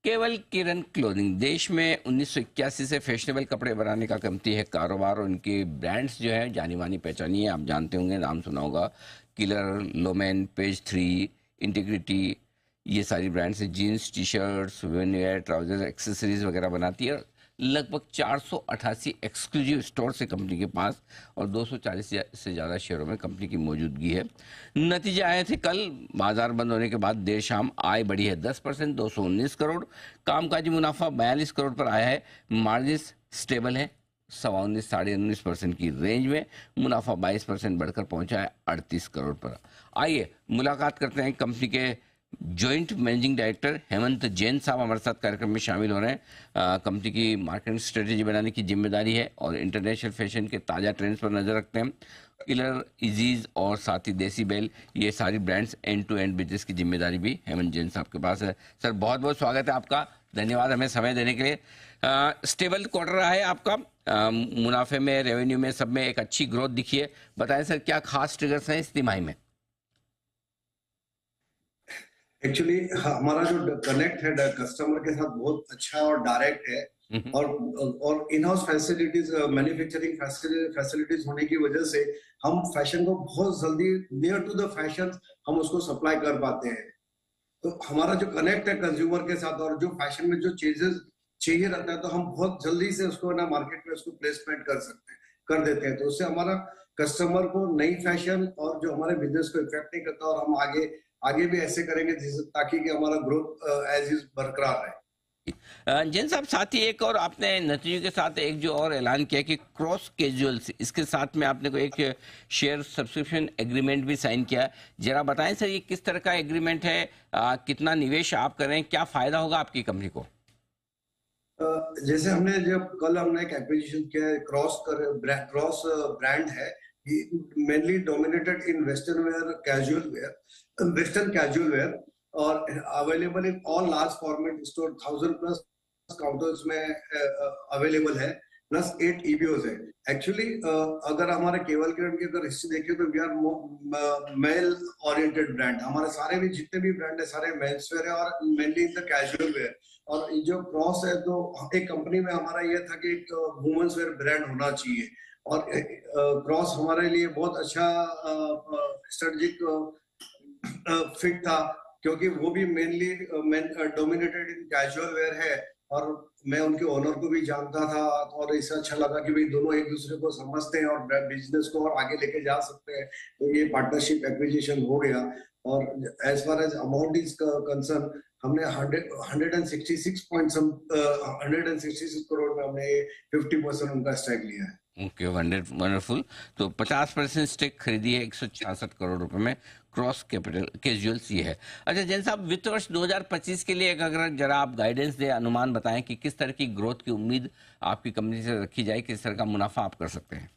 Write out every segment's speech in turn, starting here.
केवल किरण क्लोथिंग देश में 1981 से फैशनेबल कपड़े बनाने का कंपनी है। कारोबार और उनके ब्रांड्स जो है जानी मानी पहचानी है, आप जानते होंगे, नाम सुना होगा। Killer, Lawman, page three, integrity, ये सारी ब्रांड्स है। Jeans, T shirts, women wear, trousers, accessories वगैरह बनाती है। लगभग 488 एक्सक्लूसिव स्टोर से कंपनी के पास और 240 से ज़्यादा शहरों में कंपनी की मौजूदगी है। नतीजे आए थे कल, बाजार बंद होने के बाद देर शाम आय बढ़ी है 10%, 219 करोड़। कामकाजी मुनाफा 42 करोड़ पर आया है। मार्जिन स्टेबल है, 19.5 साढ़े 19% की रेंज में। मुनाफा 22% बढ़कर पहुंचा है 38 करोड़ पर। आइए मुलाकात करते हैं कंपनी के joint managing director Hemant Jain साहब हमारे साथ कार्यक्रम में शामिल हो रहे हैं। कंपनी की मार्केटिंग स्ट्रेटेजी बनाने की जिम्मेदारी है और इंटरनेशनल फैशन के ताज़ा ट्रेंड्स पर नजर रखते हैं। किलर, इजीज और साथ ही देसी बेल, ये सारी brands end to end business की जिम्मेदारी भी हेमंत जैन साहब के पास है। सर, बहुत बहुत स्वागत है आपका, धन्यवाद हमें समय देने के लिए। स्टेबल क्वार्टर रहा है आपका, मुनाफे में, रेवेन्यू में, सब में एक अच्छी ग्रोथ दिखी है। बताएं सर, क्या खास ट्रिगर्स हैं इस तिमाही में? एक्चुअली हमारा जो कनेक्ट है कस्टमर के साथ बहुत अच्छा और डायरेक्ट है। हम्म। और in house facilities, manufacturing facilities होने की वजह से हम फैशन को बहुत जल्दी नियर टू द फैशन हम उसको सप्लाई कर पाते हैं। तो हमारा जो कनेक्ट है कंज्यूमर के साथ और जो फैशन में जो चेंजेस चाहिए रहता है, तो हम बहुत जल्दी से उसको ना मार्केट में उसको प्लेसमेंट कर देते हैं। तो उससे हमारा कस्टमर को नई फैशन और जो हमारे बिजनेस को इफेक्ट नहीं करता, और हम आगे आगे भी ऐसे करेंगे ताकि कि हमारा ग्रोथ एज इज बरकरार रहे। जैन साहब, साथ ही एक और आपने नतीजों के साथ एक जो और ऐलान किया कि क्रॉस कैजुअल्स, इसके साथ में आपने को एक शेयर सब्सक्रिप्शन एग्रीमेंट भी साइन किया। जरा बताएं सर, ये किस तरह का एग्रीमेंट है, कितना निवेश आप करें, क्या फायदा होगा आपकी कंपनी को? जैसे हमने एक एक्विजिशन किया है, क्रॉस ब्रांड है, mainly dominated in western casual wear और available in all large format store, 1000 plus counters में अवेलेबल है, प्लस 8 ईबीओज है। एक्चुअली अगर हमारे केवल किरण की अगर हिस्ट्री देखें तो we are male oriented brand. हमारे सारे भी जितने भी ब्रांड है सारे मेंस वेयर है और mainly in the casual wear. और जो क्रॉस है, तो एक कंपनी में हमारा ये था कि एक वुमेन्स वेयर ब्रांड होना चाहिए, और क्रॉस हमारे लिए बहुत अच्छा स्ट्रेटेजिक फिट था, क्योंकि वो भी मेनली डोमिनेटेड इन कैजुअल वेयर है। और मैं उनके ओनर को भी जानता था, और इससे अच्छा लगा कि भाई दोनों एक दूसरे को समझते हैं और बिजनेस को और आगे लेके जा सकते हैं। तो ये पार्टनरशिप एक्विजिशन हो गया। और as far as amount is concern, हमने 166 करोड़ में हमने 50% उनका स्टेक लिया है। Okay, wonderful. तो 50% स्टेक खरीदी है 166 करोड़ रुपए में। क्रॉस कैपिटल कैजुअल्स ये है। अच्छा जैन साहब, वित्त वर्ष 2025 के लिए एक अगर जरा आप गाइडेंस दे, अनुमान बताएं कि किस तरह की ग्रोथ की उम्मीद आपकी कंपनी से रखी जाए, किस तरह का मुनाफा आप कर सकते हैं?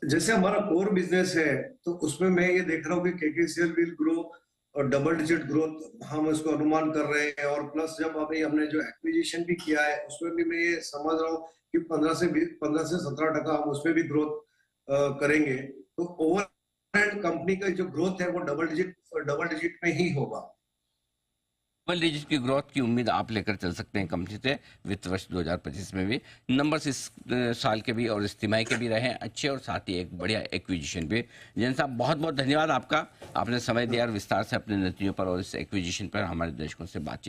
जैसे हमारा कोर बिजनेस है, तो उसमें मैं ये देख रहा हूँ कि केकेसीएल विल ग्रो और डबल डिजिट ग्रोथ हम उसको अनुमान कर रहे हैं। और प्लस जब अभी हमने जो एक्विजिशन भी किया है उसमें भी मैं ये समझ रहा हूँ कि 15 से 17% हम उसमें भी ग्रोथ करेंगे। तो ओवरऑल कंपनी का जो ग्रोथ है वो डबल डिजिट में ही होगा। डबल डिजिट की ग्रोथ की उम्मीद आप लेकर चल सकते हैं कंपनी से वित्त वर्ष 2025 में भी। नंबर्स इस साल के भी और इस तिमाही के भी रहे हैं अच्छे, और साथ ही एक बढ़िया एक्विजिशन भी। जैन साहब, बहुत बहुत धन्यवाद आपका, आपने समय दिया और विस्तार से अपने नतीजों पर और इस एक्विजिशन पर हमारे दर्शकों से बातचीत